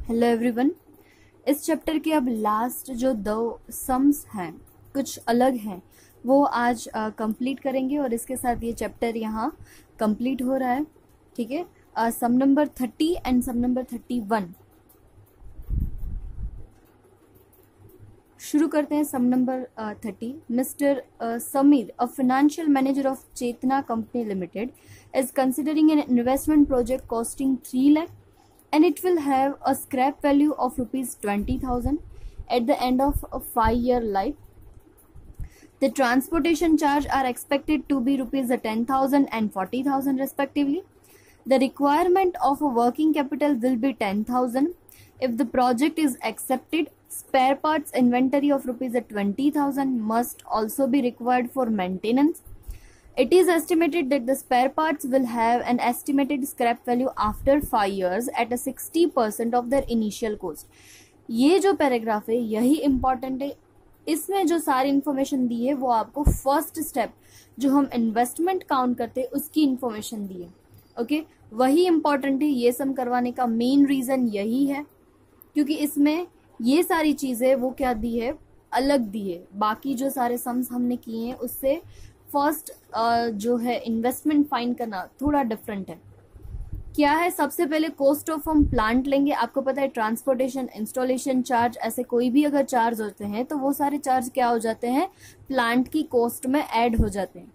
Hello everyone. इस chapter के अब लास्ट जो दो सम्स हैं कुछ अलग हैं वो आज कंप्लीट करेंगे और इसके साथ ये चैप्टर यहाँ कंप्लीट हो रहा है। ठीक है, some number 30 and some number 31 शुरू करते हैं। Some number 30। Mister Sameer, a financial manager of Chetna company limited, is considering an investment project costing 3 lakh and it will have a scrap value of rupees 20,000 at the end of a 5-year life. The transportation charge are expected to be rupees 10,000 and 40,000 respectively. The requirement of a working capital will be 10,000. If the project is accepted, spare parts inventory of rupees 20,000 must also be required for maintenance. It is estimated that the spare parts will have an estimated scrap value after 5 years at a 60% of their initial cost. ये जो paragraph है यही important है। इसमें जो सारी information दी है वो आपको फर्स्ट स्टेप जो हम इन्वेस्टमेंट काउंट करते हैं उसकी इन्फॉर्मेशन दी है। ओके, वही इम्पॉर्टेंट है। ये सम करवाने का मेन रीजन यही है क्योंकि इसमें ये सारी चीजें वो क्या दी है, अलग दी है। बाकी जो सारे सम्स हमने किए हैं उससे फर्स्ट जो है इन्वेस्टमेंट फाइंड करना थोड़ा डिफरेंट है। क्या है, सबसे पहले कॉस्ट ऑफ हम प्लांट लेंगे। आपको पता है ट्रांसपोर्टेशन, इंस्टॉलेशन चार्ज, ऐसे कोई भी अगर चार्ज होते हैं तो वो सारे चार्ज क्या हो जाते हैं, प्लांट की कॉस्ट में ऐड हो जाते हैं।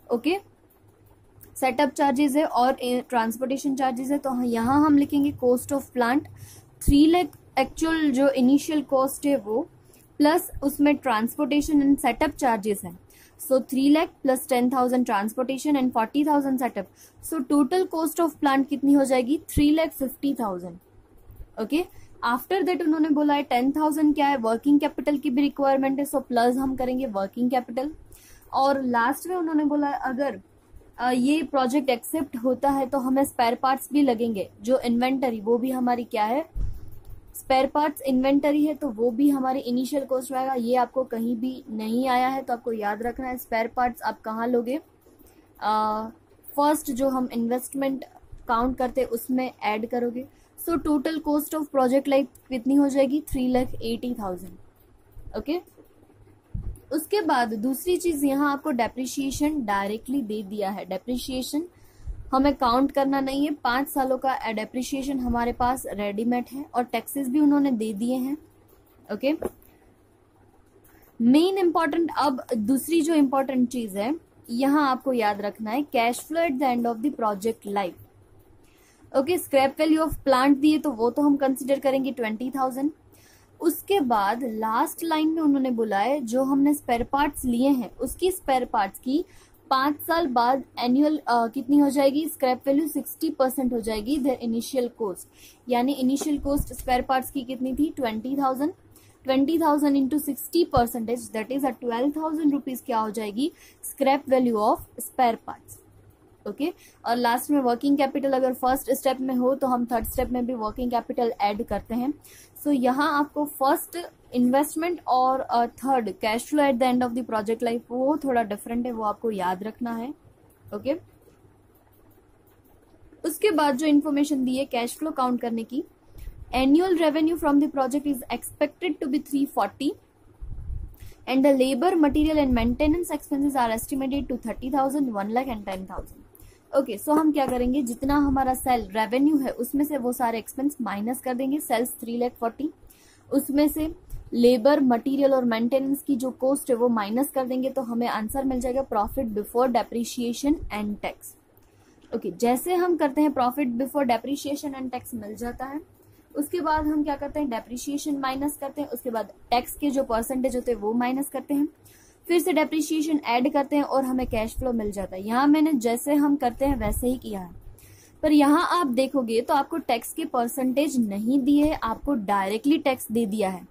ओके, सेटअप चार्जेस है और ट्रांसपोर्टेशन चार्जेस है तो यहाँ हम लिखेंगे cost of plant 3 lakh actual जो इनिशियल कॉस्ट है वो, प्लस उसमें ट्रांसपोर्टेशन एंड सेटअप चार्जेस है। So 3 lakh plus 10,000 transportation and 40,000 setup. So total cost of plant कितनी हो जाएगी, 3,50,000. ओके, आफ्टर दैट उन्होंने बोला है 10,000 क्या है, वर्किंग कैपिटल की भी रिक्वायरमेंट है, सो प्लस हम करेंगे वर्किंग कैपिटल। और लास्ट में उन्होंने बोला है अगर ये प्रोजेक्ट एक्सेप्ट होता है तो हमें स्पेयर पार्ट्स भी लगेंगे। जो इन्वेंटरी वो भी हमारी क्या है, स्पेयर पार्ट्स इन्वेंटरी है, तो वो भी हमारी इनिशियल कॉस्ट आएगा। ये आपको कहीं भी नहीं आया है तो आपको याद रखना है। स्पेयर पार्ट्स आप कहाँ लोगे, फर्स्ट जो हम इन्वेस्टमेंट काउंट करते उसमें ऐड करोगे। So total cost of project life कितनी हो जाएगी, 3,80,000। ओके, उसके बाद दूसरी चीज यहाँ आपको डेप्रिसिएशन डायरेक्टली दे दिया है। डेप्रिसिएशन हमें काउंट करना नहीं है, 5 सालों का डेप्रिसिएशन हमारे पास रेडीमेड है और टैक्सेस भी उन्होंने दे दिए हैं। ओके, मेन इंपॉर्टेंट अब दूसरी जो इंपॉर्टेंट चीज है यहां आपको याद रखना है, cash flow at the end of the project life. Okay, scrap value of plant दिए तो वो तो हम कंसिडर करेंगे 20,000। उसके बाद लास्ट लाइन में उन्होंने बोला है जो हमने स्पेयर पार्ट्स लिए हैं उसकी स्पेयर पार्ट्स की 5 साल बाद एनुअल कितनी हो जाएगी, स्क्रैप वैल्यू 60% हो जाएगी देयर इनिशियल कॉस्ट। यानी इनिशियल कॉस्ट स्पेयर पार्ट्स की कितनी थी, 20,000। 20,000 इंटू 60% दैट इज 12,000 रुपीज क्या हो जाएगी, scrap value of spare parts. Okay, और लास्ट में वर्किंग कैपिटल अगर फर्स्ट स्टेप में हो तो हम थर्ड स्टेप में भी वर्किंग कैपिटल ऐड करते हैं। सो यहाँ आपको फर्स्ट इन्वेस्टमेंट और third cash flow at the end of the project life वो थोड़ा डिफरेंट है, वो आपको याद रखना है। ओके, उसके बाद जो इन्फॉर्मेशन दी है कैश फ्लो काउंट करने की, annual revenue from the project is expected to be 340 and the labor, material and maintenance expenses are estimated to 30,000, 1 lakh and 10,000. Okay, सो हम क्या करेंगे, जितना हमारा सेल रेवेन्यू है उसमें से वो सारे एक्सपेंस माइनस कर देंगे। सेल्स 3,40,000, उसमें से लेबर, मटेरियल और मेंटेनेंस की जो कॉस्ट है वो माइनस कर देंगे तो हमें आंसर मिल जाएगा profit before depreciation and tax. Okay, जैसे हम करते हैं profit before depreciation and tax मिल जाता है। उसके बाद हम क्या करते हैं, डेप्रिसिएशन माइनस करते हैं, उसके बाद टैक्स के जो परसेंटेज होते हैं वो माइनस करते हैं, फिर से डेप्रिसिएशन ऐड करते हैं और हमें कैश फ्लो मिल जाता है। यहाँ मैंने जैसे हम करते हैं वैसे ही किया है, पर यहाँ आप देखोगे तो आपको टैक्स के परसेंटेज नहीं दिए, आपको डायरेक्टली टैक्स दे दिया है।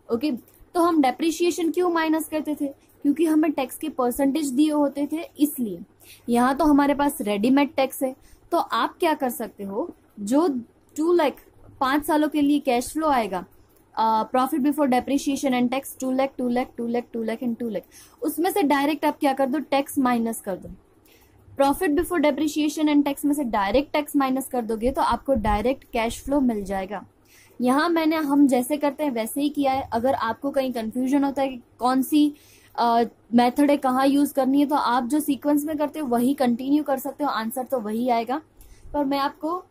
ओके, तो हम डेप्रिसिएशन क्यों माइनस करते थे, क्योंकि हमें टैक्स के परसेंटेज दिए होते थे इसलिए। यहाँ तो हमारे पास रेडीमेड टैक्स है तो आप क्या कर सकते हो, जो 2 लाख 5 सालों के लिए कैश फ्लो आएगा, profit before depreciation and tax 2 lakh 2 lakh 2 lakh 2 lakh and 2 lakh, उसमें से डायरेक्ट आप क्या कर दो, टैक्स माइनस कर दो। Profit before depreciation and tax में से डायरेक्ट टैक्स माइनस कर दोगे तो आपको डायरेक्ट कैश फ्लो मिल जाएगा। यहाँ हम जैसे करते हैं वैसे ही किया है। अगर आपको कहीं कंफ्यूजन होता है कि कौन सी मेथड है, कहाँ यूज करनी है, तो आप जो सीक्वेंस में करते हो वही कंटिन्यू कर सकते हो, आंसर तो वही आएगा। पर मैं आपको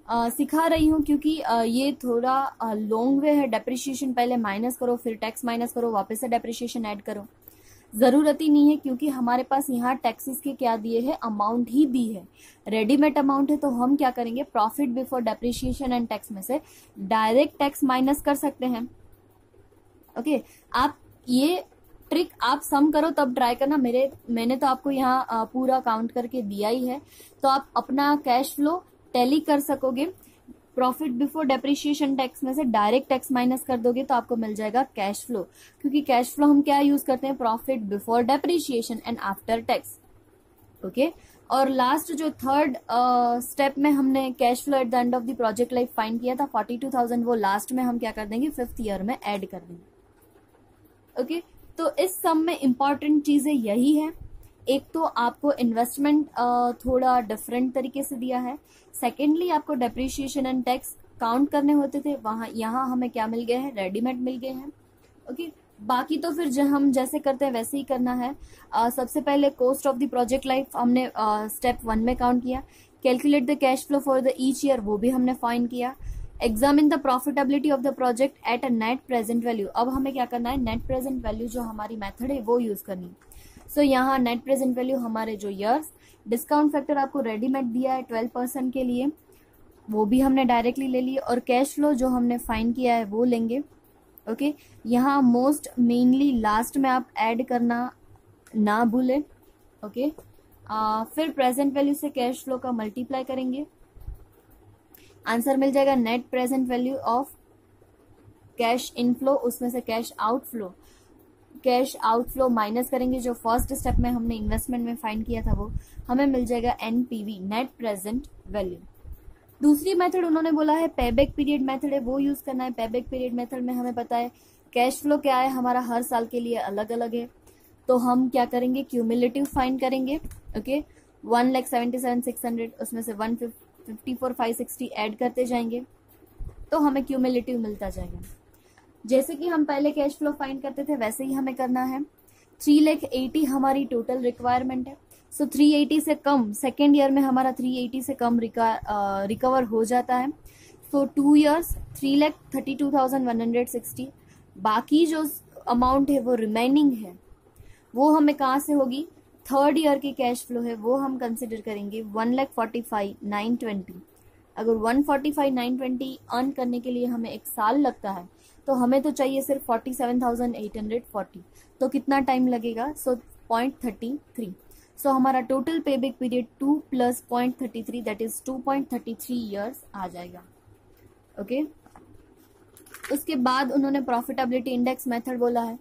सिखा रही हूँ क्योंकि ये थोड़ा लॉन्ग वे है। डेप्रिसिएशन पहले माइनस करो, फिर टैक्स माइनस करो, वापस से डेप्रिसिएशन ऐड करो, जरूरत ही नहीं है क्योंकि हमारे पास यहाँ टैक्सेस के क्या दिए हैं, अमाउंट ही दी है, रेडीमेड अमाउंट है। तो हम क्या करेंगे, profit before depreciation and tax में से डायरेक्ट टैक्स माइनस कर सकते हैं। ओके, आप ये ट्रिक आप सम करो तब ट्राई करना। मैंने तो आपको यहाँ पूरा काउंट करके दिया ही है, तो आप अपना कैश फ्लो टैली कर सकोगे। प्रॉफिट बिफोर डेप्रिसिएशन टैक्स में से डायरेक्ट टैक्स माइनस कर दोगे तो आपको मिल जाएगा कैश फ्लो, क्योंकि कैश फ्लो हम क्या यूज करते हैं, profit before depreciation and after tax. Okay, और लास्ट जो थर्ड स्टेप में हमने cash flow at the end of the project life find किया था 42,000, वो लास्ट में हम क्या कर देंगे, 5th ईयर में ऐड कर देंगे। ओके, तो इस सम में इंपॉर्टेंट चीजें यही है। एक तो आपको इन्वेस्टमेंट थोड़ा डिफरेंट तरीके से दिया है, सेकेंडली आपको डेप्रिसिएशन एंड टैक्स काउंट करने होते थे, वहां यहाँ हमें क्या मिल गए हैं, रेडीमेड मिल गए हैं। ओके, बाकी तो फिर हम जैसे करते हैं वैसे ही करना है। सबसे पहले cost of the project life हमने स्टेप 1 में काउंट किया। Calculate the cash flow for the each year, वो भी हमने फाइंड किया। Examine the profitability of the project at a net present value, अब हमें क्या करना है, नेट प्रेजेंट वैल्यू जो हमारी मेथड है वो यूज करनी है। सो यहाँ नेट प्रेजेंट वैल्यू हमारे जो ईयर्स, डिस्काउंट फैक्टर आपको रेडीमेड दिया है 12% के लिए, वो भी हमने डायरेक्टली ले लिए, और कैश फ्लो जो हमने फाइंड किया है वो लेंगे। ओके, यहाँ मोस्ट मेनली लास्ट में आप ऐड करना ना भूले। ओके, फिर प्रेजेंट वैल्यू से कैश फ्लो का मल्टीप्लाई करेंगे, आंसर मिल जाएगा net present value of cash inflow, उसमें से कैश आउटफ्लो माइनस करेंगे जो फर्स्ट स्टेप में हमने इन्वेस्टमेंट में फाइंड किया था, वो हमें मिल जाएगा एनपीवी, नेट प्रेजेंट वैल्यू। दूसरी मेथड उन्होंने बोला है पेबैक पीरियड मेथड है, वो यूज करना है। पेबैक पीरियड मेथड में हमें पता है कैश फ्लो क्या है हमारा, हर साल के लिए अलग अलग है, तो हम क्या करेंगे, क्यूमुलेटिव फाइंड करेंगे। ओके, 1,77,600 उसमें से 154,560 ऐड करते जाएंगे तो हमें क्यूमुलेटिव मिलता जाएगा। जैसे कि हम पहले कैश फ्लो फाइंड करते थे वैसे ही हमें करना है। 3,80,000 हमारी टोटल रिक्वायरमेंट है, सो 380 से कम, सेकेंड ईयर में हमारा 380 से कम रिकवर हो जाता है। सो 2 ईयर्स 3,32,160, बाकी जो अमाउंट है वो रिमेनिंग है, वो हमें कहाँ से होगी, थर्ड ईयर की कैश फ्लो है वो हम कंसिडर करेंगे 1,45,920। अगर 145,920 अर्न करने के लिए हमें 1 साल लगता है तो हमें तो चाहिए सिर्फ 47,840, तो कितना टाइम लगेगा, सो 0.33। सो हमारा total payback period 2 + 0.33 that is 2.33 years आ जाएगा। ओके, उसके बाद उन्होंने प्रॉफिटेबिलिटी इंडेक्स मेथड बोला है,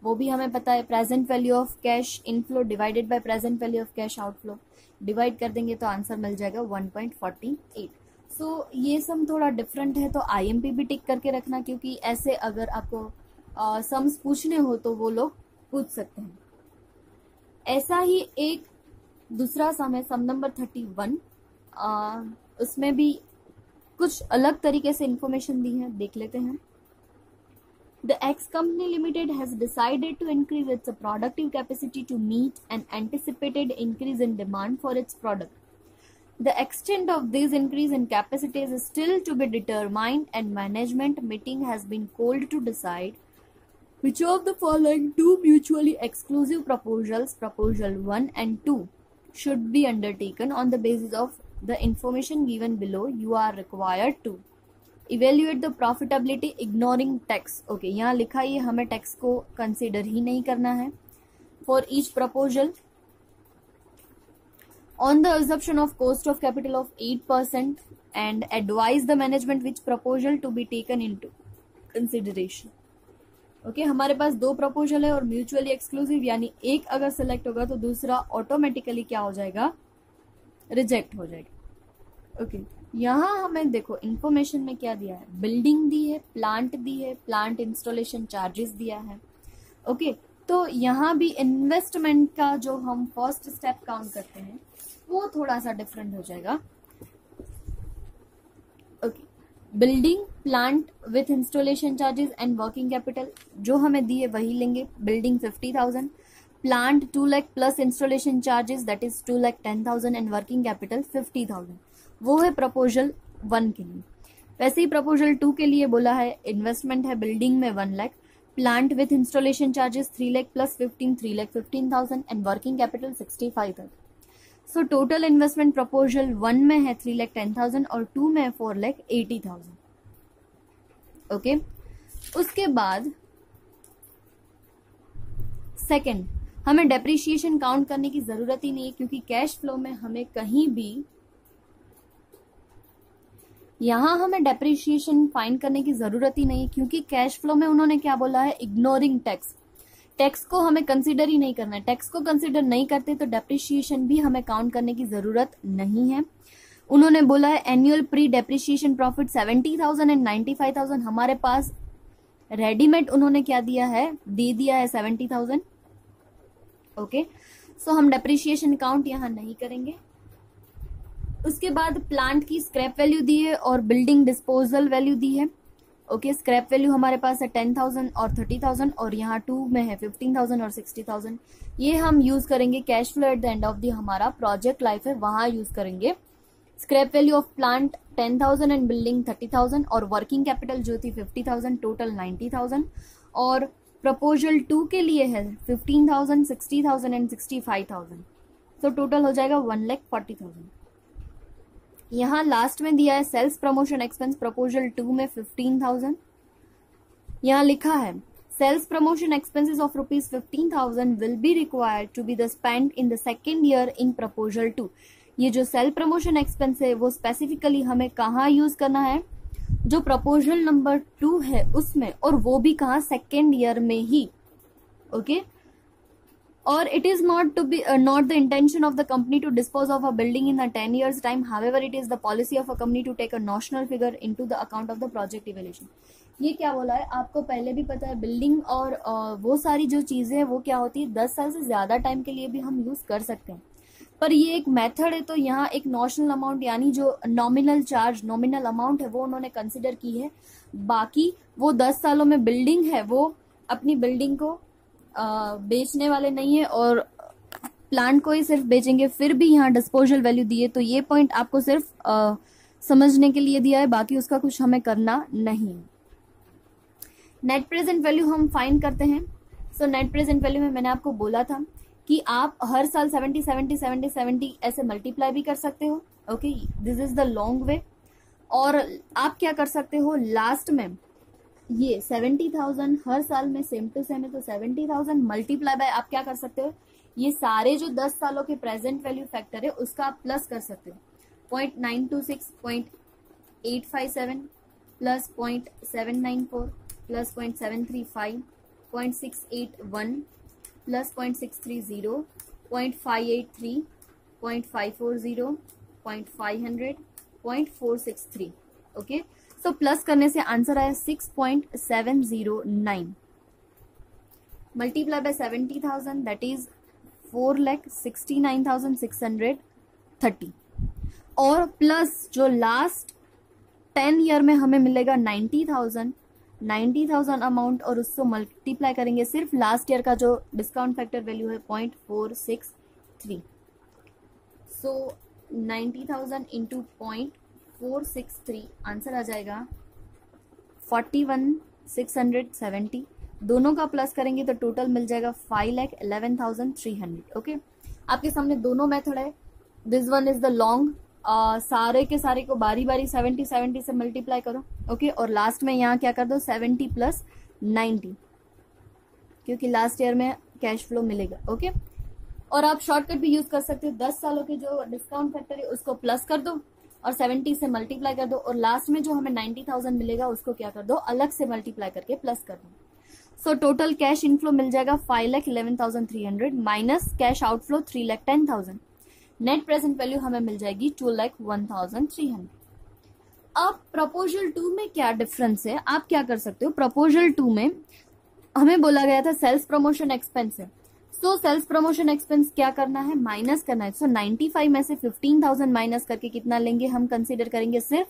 वो भी हमें पता है, present value of cash inflow divided by present value of cash outflow, divide कर देंगे तो आंसर मिल जाएगा 1.48। सो ये सम थोड़ा डिफरेंट है, तो आईएमपी भी टिक करके रखना, क्योंकि ऐसे अगर आपको सम्स पूछने हो तो वो लोग पूछ सकते हैं। ऐसा ही एक दूसरा सम है, सम नंबर 31, उसमें भी कुछ अलग तरीके से इंफॉर्मेशन दी है, देख लेते हैं। The X Company Limited has decided to increase its productive capacity to meet an anticipated increase in demand for its product. The extent of this increase in capacity is still to be determined, and management meeting has been called to decide which of the following two mutually exclusive proposals, Proposal 1 and 2, should be undertaken. On the basis of the information given below, you are required to evaluate the profitability ignoring tax. Okay, यहाँ लिखा है हमें tax को consider ही नहीं करना है for each proposal. On the assumption of cost of capital of 8%, and advise the management which proposal to be taken into consideration. Okay, हमारे पास 2 proposal है और म्यूचुअली एक्सक्लूसिव, यानी एक अगर सिलेक्ट होगा तो दूसरा ऑटोमेटिकली क्या हो जाएगा, रिजेक्ट हो जाएगा। ओके, यहाँ हमें देखो इंफॉर्मेशन में क्या दिया है, बिल्डिंग दी है, प्लांट दी है, प्लांट इंस्टॉलेशन चार्जेस दिया है। ओके, तो यहाँ भी इन्वेस्टमेंट का जो हम फर्स्ट स्टेप काउंट करते हैं वो थोड़ा सा डिफरेंट हो जाएगा। Okay, building plant with installation charges and working capital जो हमें दिए वही लेंगे. Building 50,000, plant 2 lakh plus installation charges that is 2,10,000 and working capital 50,000. वो है प्रपोजल 1 के लिए. वैसे ही प्रपोजल 2 के लिए बोला है इन्वेस्टमेंट है बिल्डिंग में 1 lakh, plant with installation charges 3 lakh plus 3,15,000 and working capital 65,000. So total investment proposal 1 में है 3,10,000 और 2 में है 4,80,000. ओके. उसके बाद सेकंड, हमें डेप्रिसिएशन काउंट करने की जरूरत ही नहीं है क्योंकि कैश फ्लो में हमें कहीं भी यहां हमें डेप्रिसिएशन फाइंड करने की जरूरत ही नहीं क्योंकि कैश फ्लो में उन्होंने क्या बोला है, इग्नोरिंग टैक्स. टैक्स को हमें कंसीडर ही नहीं करना है. टैक्स को कंसीडर नहीं करते तो डेप्रिसिएशन भी हमें काउंट करने की जरूरत नहीं है. उन्होंने बोला है annual pre depreciation profit 70,000 and 95,000. हमारे पास रेडीमेड उन्होंने क्या दिया है, दे दिया है 70,000. ओके. सो हम डेप्रिसिएशन काउंट यहां नहीं करेंगे. उसके बाद प्लांट की स्क्रैप वैल्यू दी है और बिल्डिंग डिस्पोजल वैल्यू दी है. ओके. स्क्रैप वैल्यू हमारे पास है 10,000 और 30,000 और यहाँ 2 में है 15,000 और 60,000. ये हम यूज करेंगे cash flow at the end of the हमारा प्रोजेक्ट लाइफ है वहां यूज करेंगे. Scrap value of plant 10,000 and building 30,000 और वर्किंग कैपिटल जो थी 50,000, टोटल 90,000. और प्रपोजल 2 के लिए है 15,000, 60,000 एंड 65,000. तो टोटल हो जाएगा 1,40,000. यहाँ लास्ट में दिया है सेल्स प्रमोशन एक्सपेंस प्रपोजल 2 में 15,000. यहाँ लिखा है sales promotion expenses of ₹15,000 will be required to be the spend in the second year in proposal 2. ये जो सेल प्रमोशन एक्सपेंस है वो स्पेसिफिकली हमें कहाँ यूज करना है, जो प्रपोजल नंबर 2 है उसमें, और वो भी कहाँ, सेकेंड ईयर में ही. Okay. Or it is not the intention of the company to dispose of a building in a 10 years time. However, it is the policy of a company to take a notional figure into the account of the project evaluation. ये क्या बोला है आपको पहले भी पता है. Building और वो सारी जो चीजें हैं वो क्या होती है 10 साल से ज्यादा टाइम के लिए भी हम यूज कर सकते हैं. पर ये एक मेथड है तो यहाँ एक नॉशनल अमाउंट यानी जो नॉमिनल चार्ज, नॉमिनल अमाउंट है वो उन्होंने कंसिडर की है. बाकी वो 10 सालों में बिल्डिंग है वो अपनी बिल्डिंग को बेचने वाले नहीं है और प्लांट को ही सिर्फ बेचेंगे. फिर भी यहाँ डिस्पोजल वैल्यू दी है तो ये पॉइंट आपको सिर्फ समझने के लिए दिया है, बाकी उसका कुछ हमें करना नहीं. नेट प्रेजेंट वैल्यू हम फाइंड करते हैं. सो नेट प्रेजेंट वैल्यू में मैंने आपको बोला था कि आप हर साल 70 70 70 70 ऐसे मल्टीप्लाई भी कर सकते हो. Okay. This is the long way. और आप क्या कर सकते हो, लास्ट में ये 70,000 हर साल में सेम टू सेम है तो 70,000 मल्टीप्लाई बाय आप क्या कर सकते हो, ये सारे जो 10 सालों के प्रेजेंट वैल्यू फैक्टर है उसका आप प्लस कर सकते हो. 0.926, 0.857 plus 0.794 plus 0.735, 0.681 plus 0.630, 0.583, 0.540, 0.500, 0.463. Okay. So plus करने से आंसर आया 6.709 मल्टीप्लाई बाय 70,000 दैट इज 4,69,630 और प्लस जो लास्ट 10 ईयर में हमें मिलेगा 90,000 अमाउंट और उसको मल्टीप्लाई करेंगे सिर्फ लास्ट ईयर का जो डिस्काउंट फैक्टर वैल्यू है 0.463. सो 90,000 इंटू 0.463 आंसर आ जाएगा 41,670. दोनों का प्लस करेंगे तो टोटल मिल जाएगा 5,11,300. ओके. आपके सामने दोनों मेथड है. This one is the long. सारे के सारे को बारी बारी 70 70 से मल्टीप्लाई करो. ओके. और लास्ट में यहाँ क्या कर दो 70 प्लस 90 क्योंकि लास्ट ईयर में कैश फ्लो मिलेगा. ओके. और आप शॉर्टकट भी यूज कर सकते हो. 10 सालों के जो डिस्काउंट फैक्टर है उसको प्लस कर दो और 70 से मल्टीप्लाई कर दो और लास्ट में जो हमें 90,000 मिलेगा उसको क्या कर दो, अलग से मल्टीप्लाई करके प्लस कर दो. सो टोटल कैश इनफ्लो मिल जाएगा 5,11,300 minus cash outflow 3,10,000. Net present value हमें मिल जाएगी 2,01,300. अब प्रपोजल 2 में क्या डिफरेंस है, आप क्या कर सकते हो. प्रपोजल 2 में हमें बोला गया था सेल्स प्रमोशन एक्सपेंस है. सो सेल्स प्रमोशन एक्सपेंस क्या करना है, माइनस करना है. सो 95 में से 15,000 माइनस करके कितना लेंगे हम, कंसीडर करेंगे सिर्फ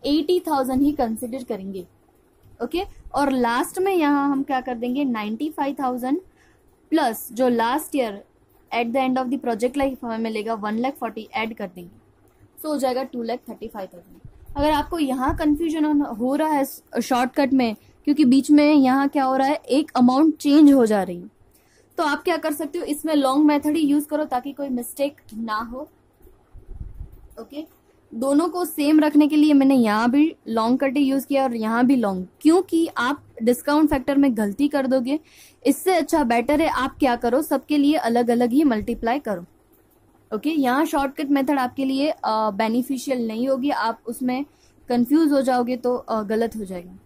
80,000 ही कंसिडर करेंगे। ओके और लास्ट में यहाँ हम क्या कर देंगे 95,000 प्लस जो last year at the end of the project life हमें मिलेगा 1,40,000 ऐड कर देंगे, सो हो जाएगा 2,35,000। अगर आपको यहाँ कंफ्यूजन हो रहा है शॉर्टकट में, क्योंकि बीच में यहाँ क्या हो रहा है एक अमाउंट चेंज हो जा रही है, तो आप क्या कर सकते हो इसमें लॉन्ग मेथड ही यूज करो ताकि कोई मिस्टेक ना हो। ओके दोनों को सेम रखने के लिए मैंने यहाँ भी लॉन्ग कट ही यूज किया और यहाँ भी लॉन्ग, क्योंकि आप डिस्काउंट फैक्टर में गलती कर दोगे। इससे अच्छा बेटर है आप क्या करो सबके लिए अलग अलग ही मल्टीप्लाई करो। ओके यहाँ शॉर्टकट मेथड आपके लिए बेनिफिशियल नहीं होगी, आप उसमें कंफ्यूज हो जाओगे तो गलत हो जाएगा।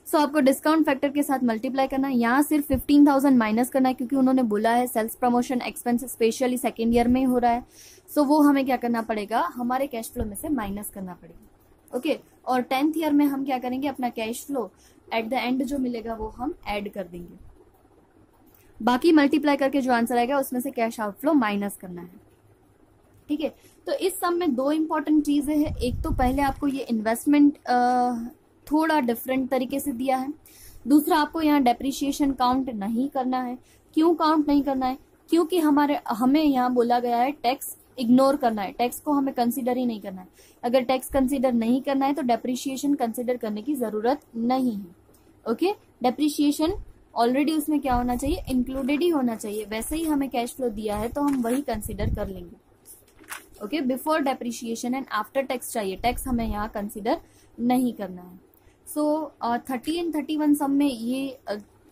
सो आपको डिस्काउंट फैक्टर के साथ मल्टीप्लाई करना है। यहाँ सिर्फ 15,000 माइनस करना है क्योंकि उन्होंने बोला है sales promotion expense specially second year में हो रहा है, सो वो हमें क्या करना पड़ेगा हमारे कैश फ्लो में से माइनस करना पड़ेगा। ओके और 10th ईयर में हम क्या करेंगे अपना cash flow at the end जो मिलेगा वो हम ऐड कर देंगे, बाकी मल्टीप्लाई करके जो आंसर आएगा उसमें से कैश आउटफ्लो माइनस करना है। ठीक है तो इस सम में दो इंपॉर्टेंट चीजें हैं, एक तो पहले आपको ये इन्वेस्टमेंट थोड़ा डिफरेंट तरीके से दिया है, दूसरा आपको यहाँ डेप्रिसिएशन काउंट नहीं करना है। क्यों काउंट नहीं करना है? क्योंकि हमें यहाँ बोला गया है टैक्स इग्नोर करना है, टैक्स को हमें कंसीडर ही नहीं करना है। अगर टैक्स कंसीडर नहीं करना है तो डेप्रिसिएशन कंसीडर करने की जरूरत नहीं है। ओके डेप्रिसिएशन ऑलरेडी उसमें क्या होना चाहिए इंक्लूडेड ही होना चाहिए, वैसे ही हमें कैश फ्लो दिया है तो हम वही कंसीडर कर लेंगे। Okay before depreciation and after tax चाहिए, टैक्स हमें यहाँ कंसीडर नहीं करना है। सो 30 एंड 31 सम में ये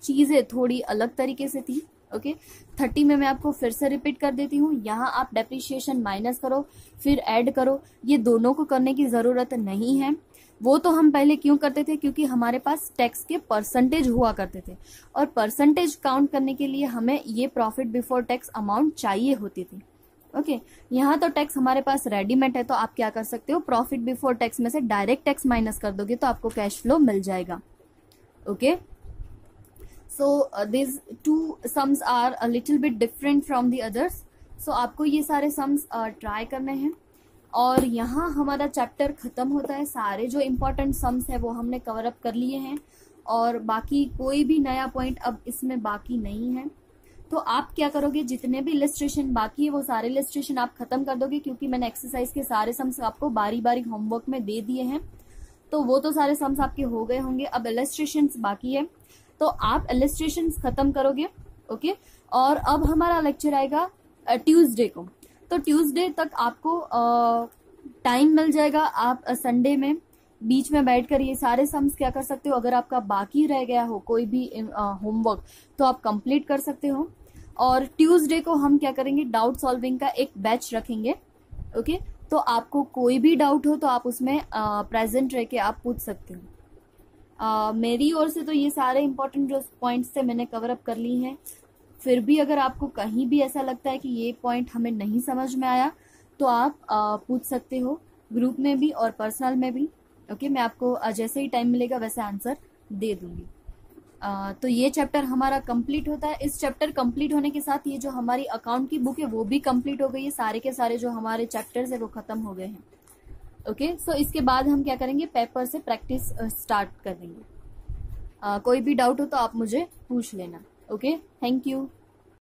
चीजें थोड़ी अलग तरीके से थी। ओके 30 में मैं आपको फिर से रिपीट कर देती हूँ, यहाँ आप डेप्रिसिएशन माइनस करो फिर ऐड करो, ये दोनों को करने की जरूरत नहीं है। वो तो हम पहले क्यों करते थे क्योंकि हमारे पास टैक्स के परसेंटेज हुआ करते थे और परसेंटेज काउंट करने के लिए हमें ये प्रॉफिट बिफोर टैक्स अमाउंट चाहिए होती थी। ओके यहाँ तो टैक्स हमारे पास रेडीमेड है, तो आप क्या कर सकते हो प्रॉफिट बिफोर टैक्स में से डायरेक्ट टैक्स माइनस कर दोगे तो आपको कैश फ्लो मिल जाएगा। Okay so this two sums are a little bit different from the others, so आपको ये सारे सम्स ट्राई करने हैं और यहाँ हमारा चैप्टर खत्म होता है। सारे जो इम्पोर्टेंट सम्स है वो हमने कवर अप कर लिए हैं और बाकी कोई भी नया पॉइंट अब इसमें बाकी नहीं है। तो आप क्या करोगे जितने भी इलस्ट्रेशन बाकी है वो सारे इलस्ट्रेशन आप खत्म कर दोगे, क्योंकि मैंने एक्सरसाइज के सारे सम्स आपको बारी बारी होमवर्क में दे दिए हैं, तो वो तो सारे सम्स आपके हो गए होंगे। अब इलस्ट्रेशन बाकी है तो आप इलस्ट्रेशन खत्म करोगे। ओके और अब हमारा लेक्चर आएगा ट्यूसडे को, तो ट्यूसडे तक आपको टाइम मिल जाएगा। आप संडे में बीच में बैठकर ये सारे सम्स क्या कर सकते हो, अगर आपका बाकी रह गया हो कोई भी होमवर्क तो आप कंप्लीट कर सकते हो। और ट्यूसडे को हम क्या करेंगे डाउट सॉल्विंग का एक बैच रखेंगे। ओके तो आपको कोई भी डाउट हो तो आप उसमें प्रेजेंट रह के आप पूछ सकते हो। मेरी ओर से तो ये सारे इंपॉर्टेंट जो पॉइंट्स थे मैंने कवर अप कर ली हैं। फिर भी अगर आपको कहीं भी ऐसा लगता है कि ये पॉइंट हमें नहीं समझ में आया तो आप पूछ सकते हो ग्रुप में भी और पर्सनल में भी। ओके मैं आपको जैसे ही टाइम मिलेगा वैसे आंसर दे दूंगी। तो ये चैप्टर हमारा कंप्लीट होता है। इस चैप्टर कंप्लीट होने के साथ ये जो हमारी अकाउंट की बुक है वो भी कंप्लीट हो गई है, सारे के सारे जो हमारे चैप्टर्स है वो खत्म हो गए हैं। ओके सो इसके बाद हम क्या करेंगे पेपर से प्रैक्टिस स्टार्ट कर देंगे। कोई भी डाउट हो तो आप मुझे पूछ लेना। Okay thank you.